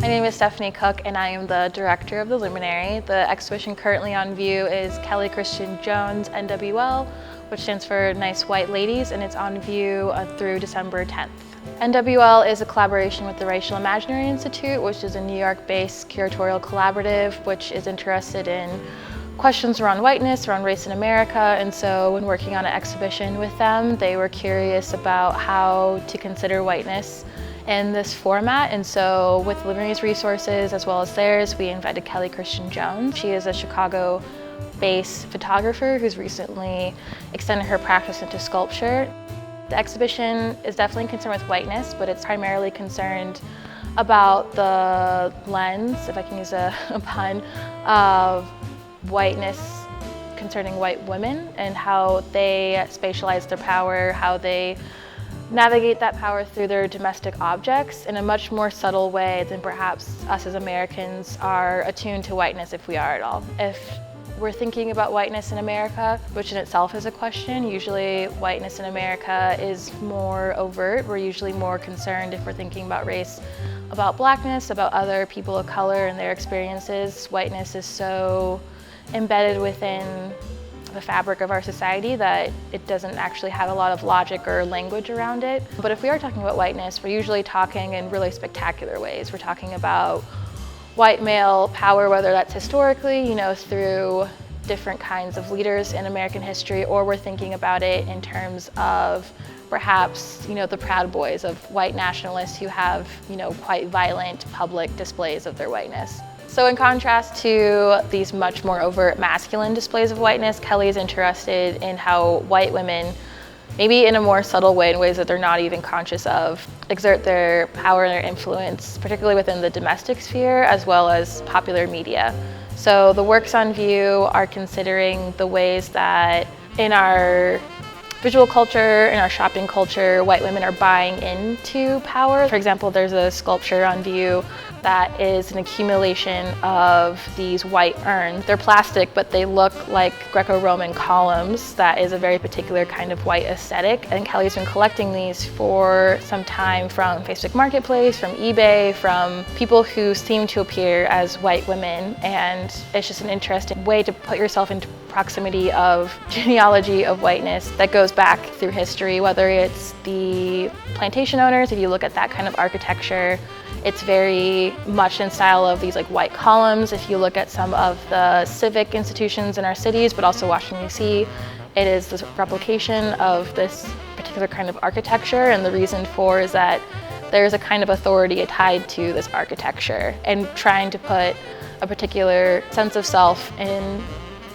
My name is Stephanie Cook and I am the director of the Luminary. The exhibition currently on view is Kelly Kristin Jones, NWL, which stands for Nice White Ladies, and it's on view through December 10th. NWL is a collaboration with the Racial Imaginary Institute, which is a New York-based curatorial collaborative which is interested in questions around whiteness, around race in America, and so when working on an exhibition with them, they were curious about how to consider whiteness in this format, and so with Luminary's resources as well as theirs, we invited Kelly Kristin Jones. She is a Chicago-based photographer who's recently extended her practice into sculpture. The exhibition is definitely concerned with whiteness, but it's primarily concerned about the lens, if I can use a pun, of whiteness concerning white women and how they spatialize their power, how they navigate that power through their domestic objects in a much more subtle way than perhaps us as Americans are attuned to whiteness, if we are at all. If we're thinking about whiteness in America, which in itself is a question, usually whiteness in America is more overt. We're usually more concerned, if we're thinking about race, about blackness, about other people of color and their experiences. Whiteness is so embedded within the fabric of our society that it doesn't actually have a lot of logic or language around it. But if we are talking about whiteness, we're usually talking in really spectacular ways. We're talking about white male power, whether that's historically, through different kinds of leaders in American history, or we're thinking about it in terms of perhaps, the Proud Boys of white nationalists who have, quite violent public displays of their whiteness. So in contrast to these much more overt masculine displays of whiteness, Kelly is interested in how white women, maybe in a more subtle way, in ways that they're not even conscious of, exert their power and their influence, particularly within the domestic sphere as well as popular media. So the works on view are considering the ways that in our visual culture, in our shopping culture, white women are buying into power. For example, there's a sculpture on view that is an accumulation of these white urns. They're plastic, but they look like Greco-Roman columns. That is a very particular kind of white aesthetic. And Kelly's been collecting these for some time from Facebook Marketplace, from eBay, from people who seem to appear as white women. And it's just an interesting way to put yourself into proximity of genealogy of whiteness that goes back through history, whether it's the plantation owners. If you look at that kind of architecture, it's very much in style of these white columns. If you look at some of the civic institutions in our cities, but also Washington, D.C., it is this replication of this particular kind of architecture, and the reason for is that there's a kind of authority tied to this architecture, and trying to put a particular sense of self in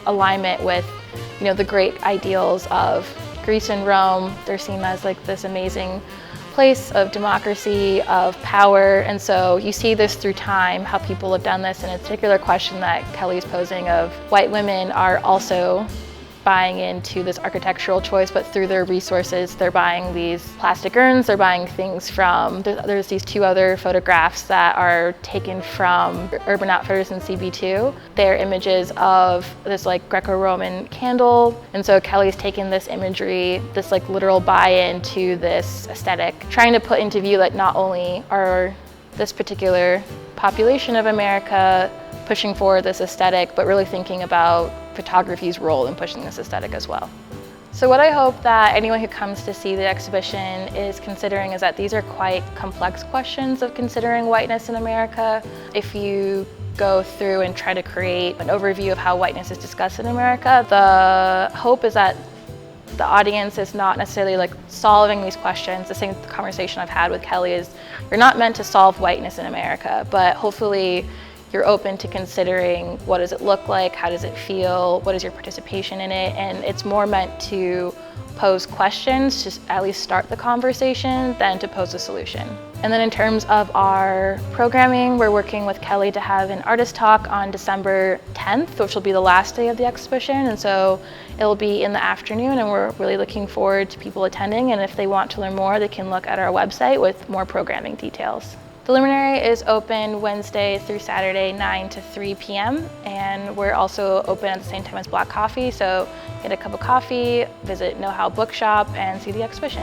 alignment with, the great ideals of Greece and Rome. They're seen as this amazing place of democracy, of power, and so you see this through time, how people have done this, and a particular question that Kelly's posing of white women are also buying into this architectural choice, but through their resources, they're buying these plastic urns, they're buying things from, there's these two other photographs that are taken from Urban Outfitters and CB2. They're images of this Greco-Roman candle, and so Kelly's taken this imagery, this literal buy-in to this aesthetic, trying to put into view that not only are this particular population of America pushing forward this aesthetic, but really thinking about photography's role in pushing this aesthetic as well. So what I hope that anyone who comes to see the exhibition is considering is that these are quite complex questions of considering whiteness in America. If you go through and try to create an overview of how whiteness is discussed in America, the hope is that the audience is not necessarily solving these questions. The same conversation I've had with Kelly is you're not meant to solve whiteness in America, but hopefully you're open to considering what does it look like, how does it feel, what is your participation in it, and it's more meant to pose questions, just at least start the conversation, than to pose a solution. And then in terms of our programming, we're working with Kelly to have an artist talk on December 10th, which will be the last day of the exhibition, and so it'll be in the afternoon, and we're really looking forward to people attending, and if they want to learn more, they can look at our website with more programming details. The Luminary is open Wednesday through Saturday, 9 to 3 p.m. and we're also open at the same time as Black Coffee, so get a cup of coffee, visit Know How Bookshop, and see the exhibition.